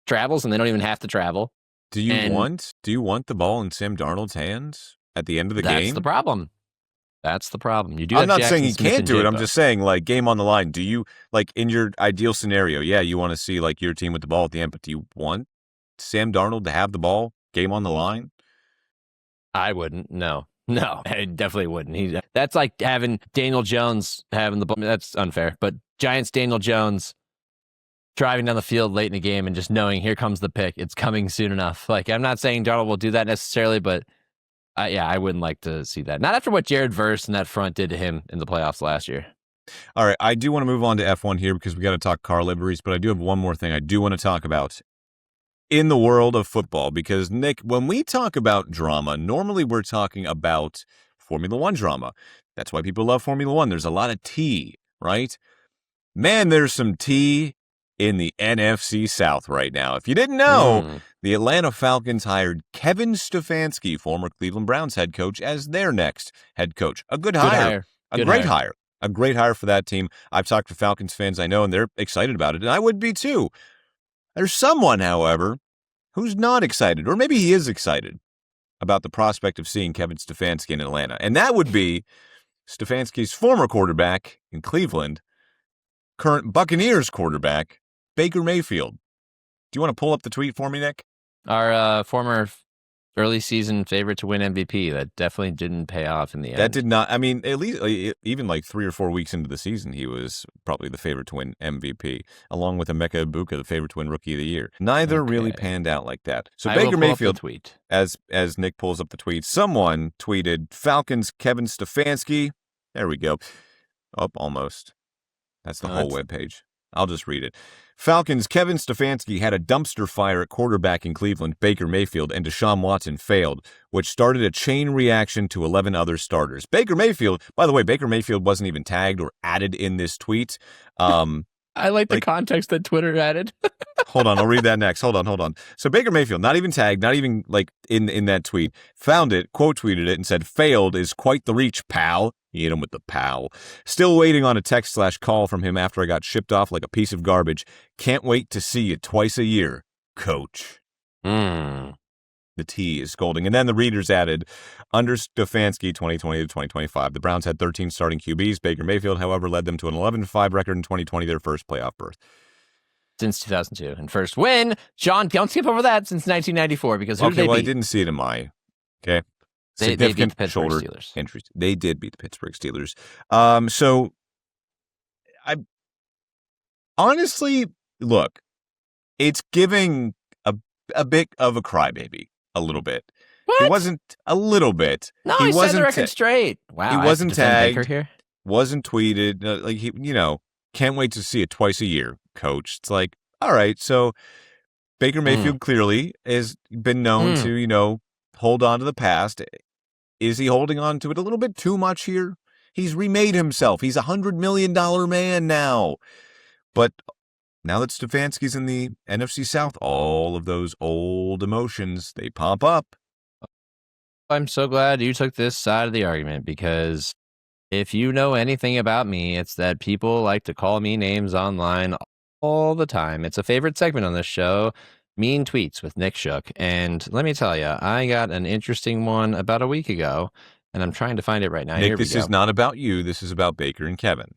travels, and they don't even have to travel. Do you want the ball in Sam Darnold's hands at the end of the game? That's the problem. That's the problem. You do. I'm not saying he Smith can't and do it. Jigba. I'm just saying, like, game on the line. Do you, like, in your ideal scenario, you want to see, like, your team with the ball at the end, but do you want Sam Darnold to have the ball, game on the line? I wouldn't. No, I definitely wouldn't. That's like having Daniel Jones having the ball. That's unfair. But Giants Daniel Jones driving down the field late in the game and just knowing here comes the pick. It's coming soon enough. Like, I'm not saying Darnold will do that necessarily, but I wouldn't like to see that. Not after what Jared Verse and that front did to him in the playoffs last year. All right, I do want to move on to F1 here because we got to talk car liveries, but I do have one more thing I do want to talk about in the world of football because, Nick, when we talk about drama, normally we're talking about Formula One drama. That's why people love Formula One. There's a lot of tea, right? Man, there's some tea in the NFC South right now. If you didn't know, the Atlanta Falcons hired Kevin Stefanski, former Cleveland Browns head coach, as their next head coach. A good hire. A great hire. A great hire for that team. I've talked to Falcons fans I know, and they're excited about it, and I would be too. There's someone, however, who's not excited, or maybe he is excited about the prospect of seeing Kevin Stefanski in Atlanta, and that would be Stefanski's former quarterback in Cleveland, current Buccaneers quarterback, Baker Mayfield. Do you want to pull up the tweet for me, Nick? Our former early season favorite to win MVP. That definitely didn't pay off in the end. That did not. I mean, at least even like 3 or 4 weeks into the season, he was probably the favorite to win MVP, along with Emeka Ibuka, the favorite to win Rookie of the Year. Neither really panned out like that. So I will Baker pull up the Mayfield, tweet. as Nick pulls up the tweet, someone tweeted Falcons Kevin Stefanski. There we go. Up almost. That's the whole webpage. I'll just read it. Falcons Kevin Stefanski had a dumpster fire at quarterback in Cleveland. Baker Mayfield and Deshaun Watson failed, which started a chain reaction to 11 other starters. Baker Mayfield, by the way, Baker Mayfield wasn't even tagged or added in this tweet. I like the context that Twitter added. Hold on, I'll read that next. Hold on. So Baker Mayfield, not even tagged, not even like in that tweet, found it, quote tweeted it, and said, "Failed is quite the reach, pal." He hit him with the pal. Still waiting on a text/call from him after I got shipped off like a piece of garbage. Can't wait to see you twice a year, coach. The T is scolding. And then the readers added, under Stefanski 2020 to 2025, the Browns had 13 starting QBs. Baker Mayfield, however, led them to an 11-5 record in 2020, their first playoff berth. Since 2002. And first win, John, don't skip over that, since 1994, because who did they beat? I didn't see it in my, okay. They beat the Pittsburgh Steelers. Injuries. They did beat the Pittsburgh Steelers. So I honestly, look, it's giving a bit of a crybaby, a little bit. What? It wasn't a little bit. No, he set the record straight. Wow. He wasn't tagged. Baker here. Wasn't tweeted. Like he, can't wait to see it twice a year, coach. It's like, all right. So Baker Mayfield clearly has been known to, hold on to the past. Is he holding on to it a little bit too much here? He's remade himself. He's $100 million man now. But now that Stefanski's in the NFC South, all of those old emotions, they pop up. I'm so glad you took this side of the argument, because if you know anything about me, it's that people like to call me names online all the time. It's a favorite segment on this show, Mean Tweets with Nick Shook. And let me tell you, I got an interesting one about a week ago, and I'm trying to find it right now. Nick, this is not about you. This is about Baker and Kevin.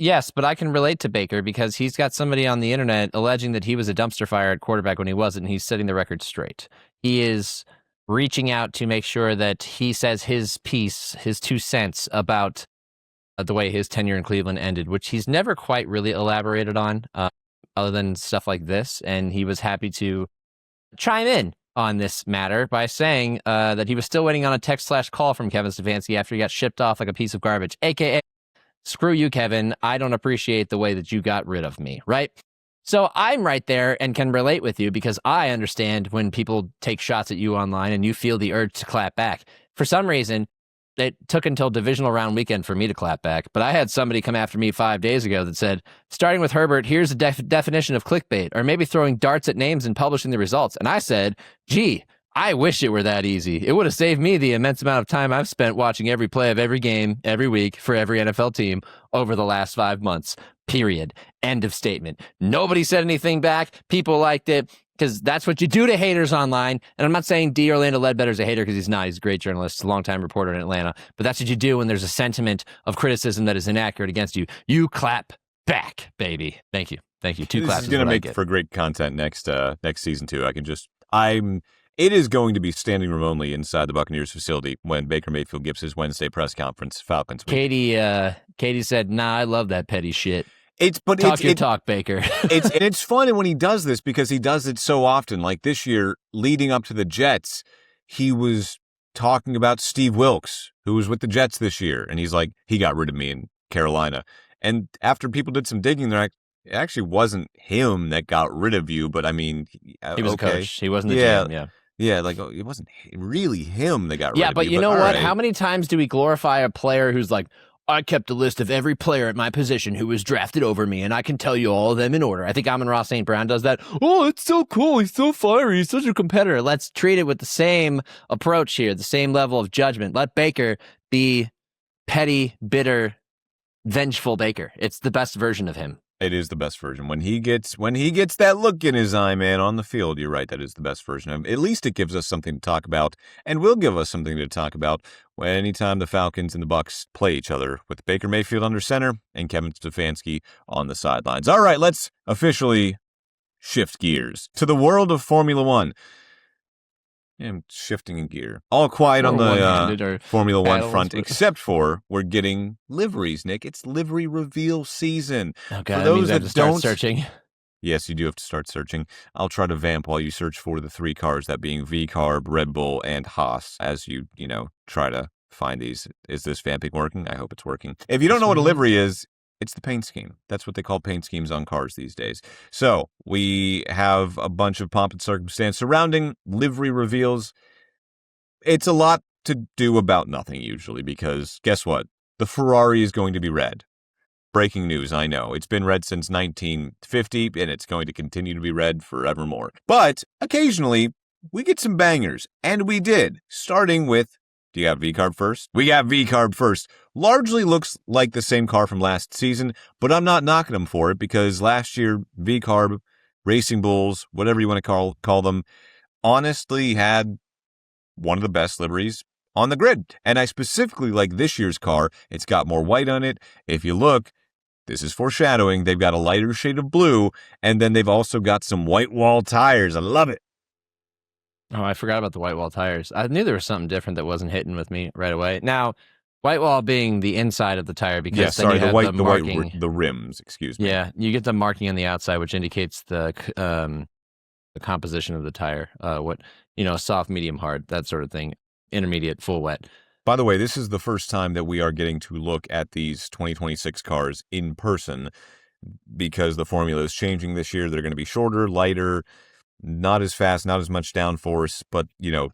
Yes, but I can relate to Baker because he's got somebody on the internet alleging that he was a dumpster fire at quarterback when he wasn't, and he's setting the record straight. He is reaching out to make sure that he says his piece, his 2 cents about the way his tenure in Cleveland ended, which he's never quite really elaborated on other than stuff like this. And he was happy to chime in on this matter by saying that he was still waiting on a text/call from Kevin Stefanski after he got shipped off like a piece of garbage, a.k.a. screw you, Kevin. I don't appreciate the way that you got rid of me, right? So I'm right there and can relate with you because I understand when people take shots at you online and you feel the urge to clap back. For some reason, it took until divisional round weekend for me to clap back, but I had somebody come after me 5 days ago that said, starting with Herbert, here's the definition of clickbait, or maybe throwing darts at names and publishing the results. And I said, gee, I wish it were that easy. It would have saved me the immense amount of time I've spent watching every play of every game, every week, for every NFL team over the last 5 months. Period. End of statement. Nobody said anything back. People liked it because that's what you do to haters online. And I'm not saying D. Orlando Ledbetter's a hater because he's not. He's a great journalist, a longtime reporter in Atlanta. But that's what you do when there's a sentiment of criticism that is inaccurate against you. You clap back, baby. Thank you. Thank you. 2 claps. This is going to make for great content next season too. It is going to be standing room only inside the Buccaneers facility when Baker Mayfield gives his Wednesday press conference. Falcons week. Katie said, "Nah, I love that petty shit." Talk, Baker. It's fun when he does this because he does it so often. Like this year, leading up to the Jets, he was talking about Steve Wilkes, who was with the Jets this year, and he's like, he got rid of me in Carolina. And after people did some digging, they're like, it actually wasn't him that got rid of you, but I mean, he was a coach. He wasn't the GM. Yeah. Yeah, like it wasn't really him that got rid of you. Yeah, but you know what? Right. How many times do we glorify a player who's like, I kept a list of every player at my position who was drafted over me, and I can tell you all of them in order. I think Amon-Ra St. Brown does that. Oh, it's so cool. He's so fiery. He's such a competitor. Let's treat it with the same approach here, the same level of judgment. Let Baker be petty, bitter, vengeful Baker. It's the best version of him. It is the best version. When he gets that look in his eye, man, on the field, you're right, that is the best version of him. At least it gives us something to talk about, and will give us something to talk about anytime the Falcons and the Bucs play each other, with Baker Mayfield under center and Kevin Stefanski on the sidelines. All right, let's officially shift gears to the world of Formula One. I'm shifting in gear. All quiet on Or the one-handed or Formula One paddles, front, but- except for we're getting liveries, Nick. It's livery reveal season. Oh, For God, that those means I have that to start don't- searching. Yes, you do have to start searching. I'll try to vamp while you search for the 3 cars, that being V-Carb, Red Bull, and Haas, as you try to find these. Is this vamping working? I hope it's working. If you don't know what a livery is, it's the paint scheme. That's what they call paint schemes on cars these days. So we have a bunch of pomp and circumstance surrounding livery reveals. It's a lot to do about nothing usually, because guess what? The Ferrari is going to be red. Breaking news, I know. It's been red since 1950, and it's going to continue to be red forevermore. But occasionally, we get some bangers, and we did, starting with, do you have V-Carb first? We got V-Carb first. Largely looks like the same car from last season, but I'm not knocking them for it, because last year, V-Carb, Racing Bulls, whatever you want to call them, honestly had one of the best liveries on the grid. And I specifically like this year's car. It's got more white on it. If you look, this is foreshadowing. They've got a lighter shade of blue, and then they've also got some white wall tires. I love it. Oh, I forgot about the white wall tires. I knew there was something different that wasn't hitting with me right away. Now, white wall being the inside of the tire, because then you have the marking. The rims, excuse me. Yeah, you get the marking on the outside, which indicates the composition of the tire. Soft, medium, hard, that sort of thing. Intermediate, full wet. By the way, this is the first time that we are getting to look at these 2026 cars in person, because the formula is changing this year. They're going to be shorter, lighter, not as fast, not as much downforce. But,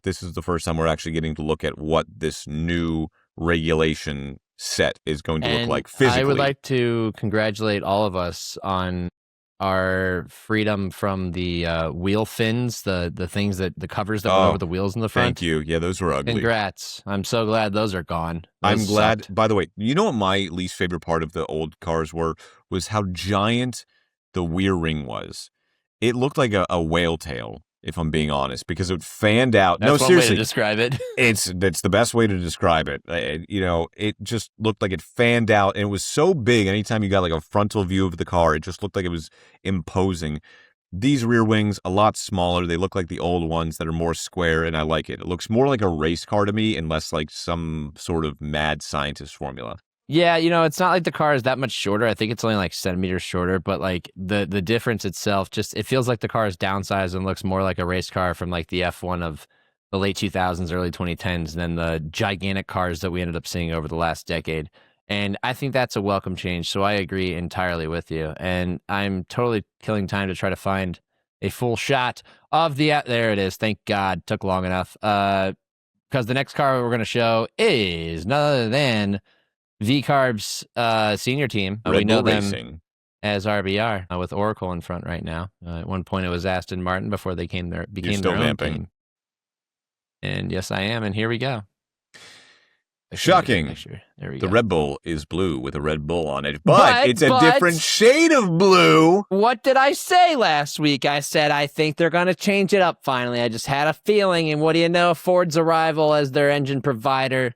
this is the first time we're actually getting to look at what this new regulation set is going to look like physically. I would like to congratulate all of us on our freedom from the wheel fins, the things that the covers that went over the wheels in the front. Thank you. Yeah, those were ugly. Congrats. I'm so glad those are gone. I'm Those glad. sucked. By the way, you know what my least favorite part of the old cars was how giant the rear ring was. It looked like a whale tail, if I'm being honest, because it fanned out. That's No, one seriously. way to describe it. It's the best way to describe it. It just looked like it fanned out, and it was so big. Anytime you got like a frontal view of the car, it just looked like it was imposing. These rear wings, a lot smaller. They look like the old ones that are more square, and I like it. It looks more like a race car to me, and less like some sort of mad scientist formula. Yeah, it's not like the car is that much shorter. I think it's only like centimeters shorter, but like the difference itself, it feels like the car is downsized and looks more like a race car from like the F1 of the late 2000s, early 2010s than the gigantic cars that we ended up seeing over the last decade. And I think that's a welcome change. So I agree entirely with you. And I'm totally killing time to try to find a full shot of there it is. Thank God. Took long enough. Because the next car we're going to show is none other than V-Carb's senior team. Red We know Bull them Racing. as RBR with Oracle in front right now. At one point it was Aston Martin before they became still their own vamping. team. And yes, I am. And here we go. Shocking. There we The go. Red Bull is blue with a Red Bull on it, but it's a different shade of blue. What did I say last week? I said I think they're going to change it up finally. I just had a feeling. And what do you know? Ford's arrival as their engine provider.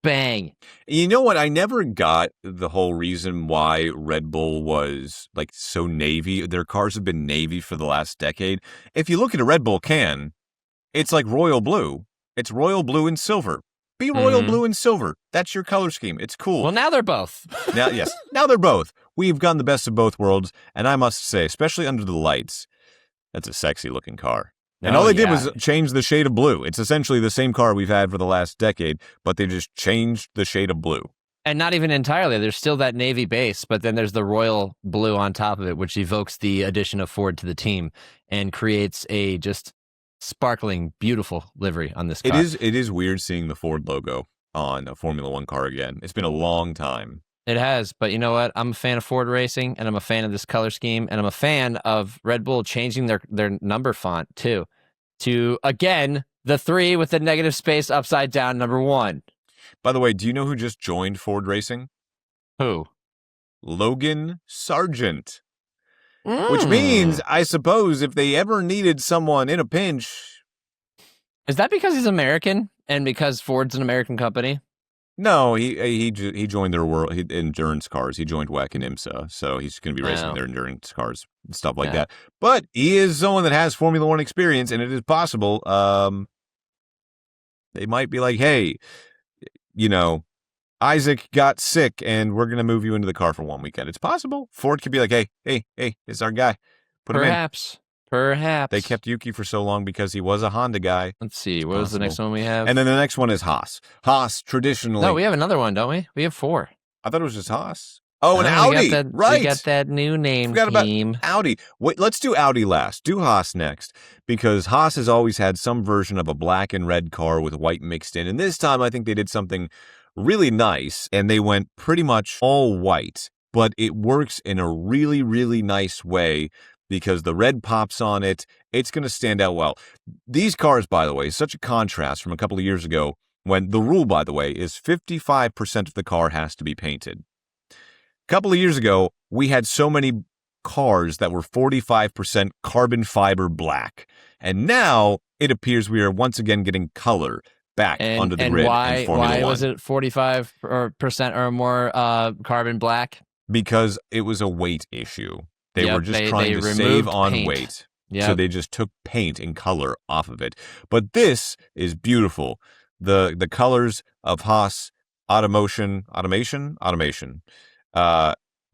Bang. You know what? I never got the whole reason why Red Bull was like so navy. Their cars have been navy for the last decade. If you look at a Red Bull can, it's like royal blue. It's royal blue and silver. Be royal blue and silver. That's your color scheme. It's cool. Well, now they're both. Now they're both. We've gotten the best of both worlds, and I must say, especially under the lights, that's a sexy looking car. And all they did was change the shade of blue. It's essentially the same car we've had for the last decade, but they just changed the shade of blue. And not even entirely. There's still that navy base, but then there's the royal blue on top of it, which evokes the addition of Ford to the team and creates a just sparkling, beautiful livery on this car. It is weird seeing the Ford logo on a Formula One car again. It's been a long time. It has, but you know what? I'm a fan of Ford racing, and I'm a fan of this color scheme, and I'm a fan of Red Bull changing their number font too, to again the 3 with the negative space upside down, number 1. By the way, do you know who just joined Ford Racing? Who? Logan Sargent. Which means, I suppose, if they ever needed someone in a pinch. Is that because he's American and because Ford's an American company? No, he joined their endurance cars. He joined WEC and IMSA, so he's going to be racing their endurance cars and stuff like that. But he is someone that has Formula One experience, and it is possible They might be like, hey, Isaac got sick and we're going to move you into the car for 1 weekend. It's possible. Ford could be like, hey, it's our guy. Put him in. Perhaps. They kept Yuki for so long because he was a Honda guy. Let's see. What was the next one we have? And then the next one is Haas. Haas, traditionally. No, we have another one, don't we? We have 4. I thought it was just Haas. Oh, and Audi. Right. We got that new name Forgot team. about Audi. Wait, let's do Audi last. Do Haas next. Because Haas has always had some version of a black and red car with white mixed in. And this time I think they did something really nice. And they went pretty much all white. But it works in a really, really nice way because the red pops on it. It's going to stand out well. These cars, by the way, is such a contrast from a couple of years ago when the rule, by the way, is 55% of the car has to be painted. A couple of years ago, we had so many cars that were 45% carbon fiber black. And now it appears we are once again getting color back under the grid in Formula 1. Why was it 45% or more carbon black? Because it was a weight issue. They were just trying to save removed on paint. weight. Yep. So they just took paint and color off of it. But this is beautiful. The colors of Haas automation.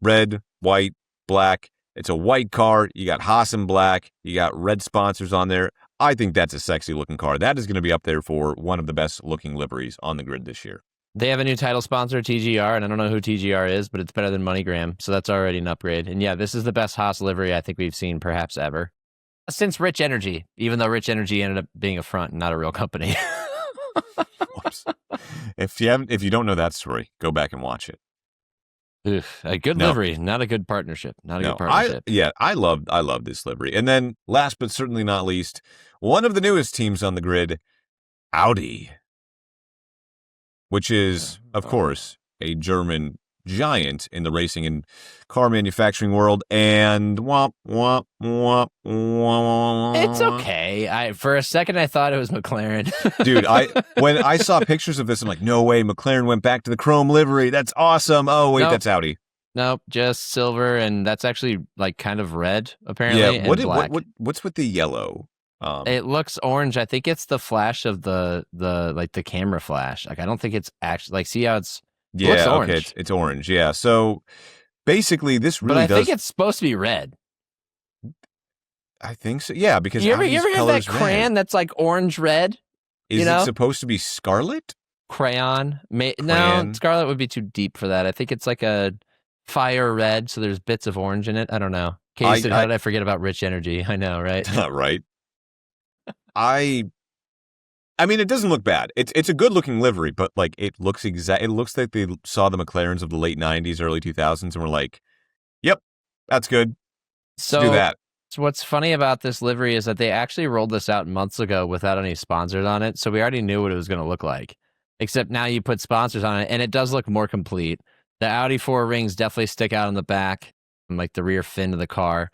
Red, white, black. It's a white car. You got Haas in black. You got red sponsors on there. I think that's a sexy looking car. That is going to be up there for one of the best looking liveries on the grid this year. They have a new title sponsor, TGR, and I don't know who TGR is, but it's better than MoneyGram, so that's already an upgrade. And yeah, this is the best Haas livery I think we've seen perhaps ever. Since Rich Energy, even though Rich Energy ended up being a front and not a real company. Whoops. If you don't know that story, go back and watch it. Oof, a good livery, not a good partnership. I love this livery. And then last but certainly not least, one of the newest teams on the grid, Audi, which is, of course, a German giant in the racing and car manufacturing world. And it's okay. For a second, I thought it was McLaren. Dude, when I saw pictures of this, I'm like, no way, McLaren went back to the chrome livery. That's awesome. Oh, wait, that's Audi. Nope, just silver, and that's actually like kind of red, apparently. Yeah, and what's with the yellow? It looks orange. I think it's the flash of the camera flash. Like I don't think it's actually like see how it looks orange. Okay, it's orange. Yeah. So basically, this really But I think it's supposed to be red. I think so. Yeah, because you ever have that crayon that's like orange red? Is it supposed to be scarlet? Crayon? No, scarlet would be too deep for that. I think it's like a fire red, so there's bits of orange in it. I don't know. How did I forget about Rich Energy? I know, right? Right. I mean, it doesn't look bad. It's a good looking livery, but like it looks like they saw the McLarens of the late 90s, early 2000s, and were like, "Yep, that's good. Let's do that." So what's funny about this livery is that they actually rolled this out months ago without any sponsors on it, so we already knew what it was going to look like. Except now you put sponsors on it, and it does look more complete. The Audi 4 rings definitely stick out on the back, and like the rear fin of the car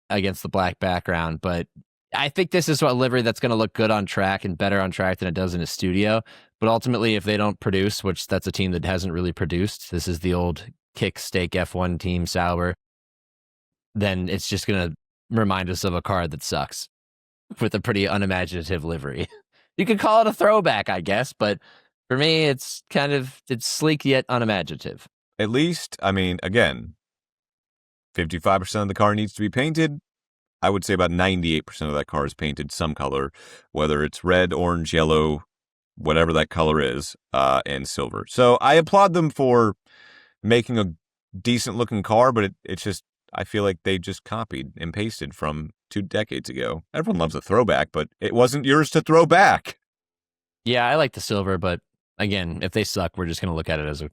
against the black background, but I think this is a livery that's going to look good on track and better on track than it does in a studio. But ultimately, if they don't produce, which that's a team that hasn't really produced, this is the old kick stake F1 team Sauber, then it's just going to remind us of a car that sucks with a pretty unimaginative livery. You could call it a throwback, I guess, but for me, it's sleek yet unimaginative. At least, I mean, again, 55% of the car needs to be painted. I would say about 98% of that car is painted some color, whether it's red, orange, yellow, whatever that color is, and silver. So I applaud them for making a decent looking car, but it's just, I feel like they just copied and pasted from 2 decades ago. Everyone loves a throwback, but it wasn't yours to throw back. Yeah, I like the silver, but again, if they suck, we're just going to look at it as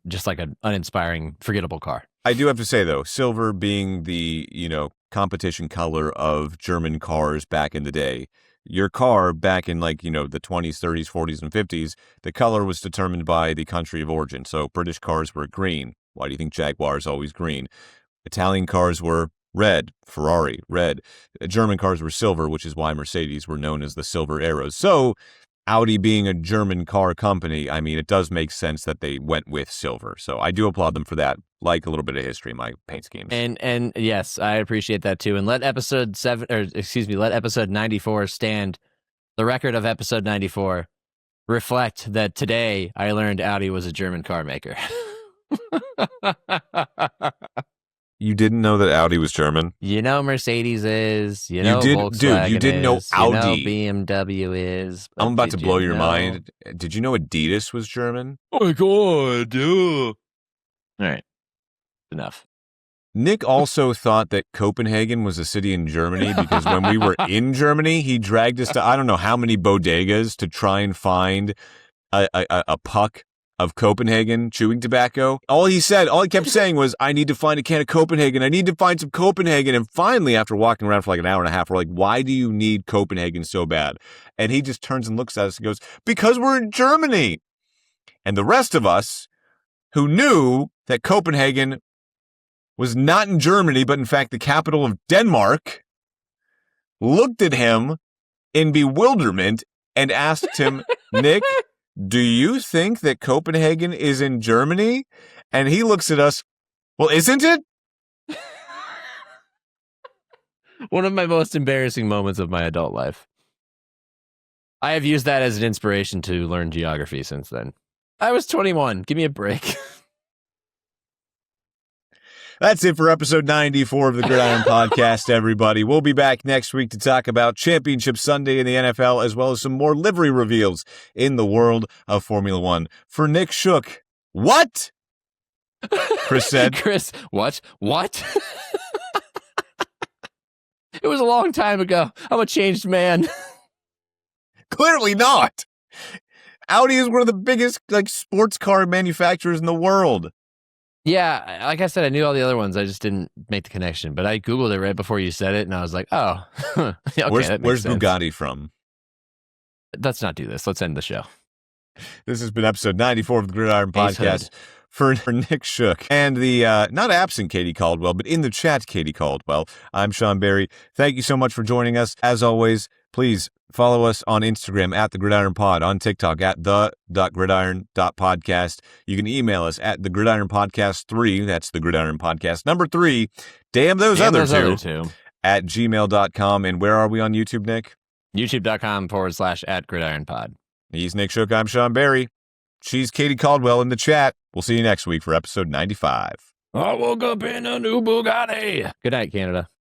just like an uninspiring, forgettable car. I do have to say, though, silver being the, competition color of German cars back in the day, your car back in the 20s, 30s, 40s, and 50s, the color was determined by the country of origin. So British cars were green. Why do you think Jaguar is always green? Italian cars were red. Ferrari, red. German cars were silver, which is why Mercedes were known as the Silver Arrows. So Audi being a German car company, I mean, it does make sense that they went with silver. So I do applaud them for that. Like a little bit of history in my paint schemes. And yes, I appreciate that too. And let episode 94 stand the record of episode 94 reflect that today I learned Audi was a German car maker. You didn't know that Audi was German? You know Mercedes is. You know did, Volkswagen dude, you didn't know is. Audi. You know BMW is. I'm about to blow you your know- mind. Did you know Adidas was German? Oh my god, yeah. All right. Enough. Nick also thought that Copenhagen was a city in Germany because when we were in Germany, he dragged us to I don't know how many bodegas to try and find a puck of Copenhagen chewing tobacco. All he kept saying was, I need to find a can of Copenhagen. I need to find some Copenhagen. And finally, after walking around for like an hour and a half, we're like, why do you need Copenhagen so bad? And he just turns and looks at us and goes, because we're in Germany. And the rest of us who knew that Copenhagen was not in Germany, but in fact the capital of Denmark, looked at him in bewilderment and asked him, Nick, do you think that Copenhagen is in Germany? And he looks at us, well, isn't it? One of my most embarrassing moments of my adult life. I have used that as an inspiration to learn geography since then. I was 21. Give me a break. That's it for episode 94 of the Gridiron Podcast, everybody. We'll be back next week to talk about Championship Sunday in the NFL, as well as some more livery reveals in the world of Formula One. For Nick Shook, what? Chris said. Chris, what? What? It was a long time ago. I'm a changed man. Clearly not. Audi is one of the biggest sports car manufacturers in the world. Yeah, like I said, I knew all the other ones. I just didn't make the connection. But I Googled it right before you said it, and I was like, oh. Okay, where's sense. Bugatti from? Let's not do this. Let's end the show. This has been episode 94 of the Gridiron Ace Podcast. For Nick Shook and the not absent Katie Caldwell, but in the chat Katie Caldwell, I'm Sean Barie. Thank you so much for joining us. As always, please follow us on Instagram at The Gridiron Pod, on TikTok at the.gridiron.podcast. You can email us at thegridironpodcast3, that's The Gridiron Podcast number 3, damn those other two, at gmail.com. And where are we on YouTube, Nick? YouTube.com/@gridironpod. He's Nick Shook. I'm Sean Barie. She's Katie Caldwell in the chat. We'll see you next week for episode 95. I woke up in a new Bugatti. Good night, Canada.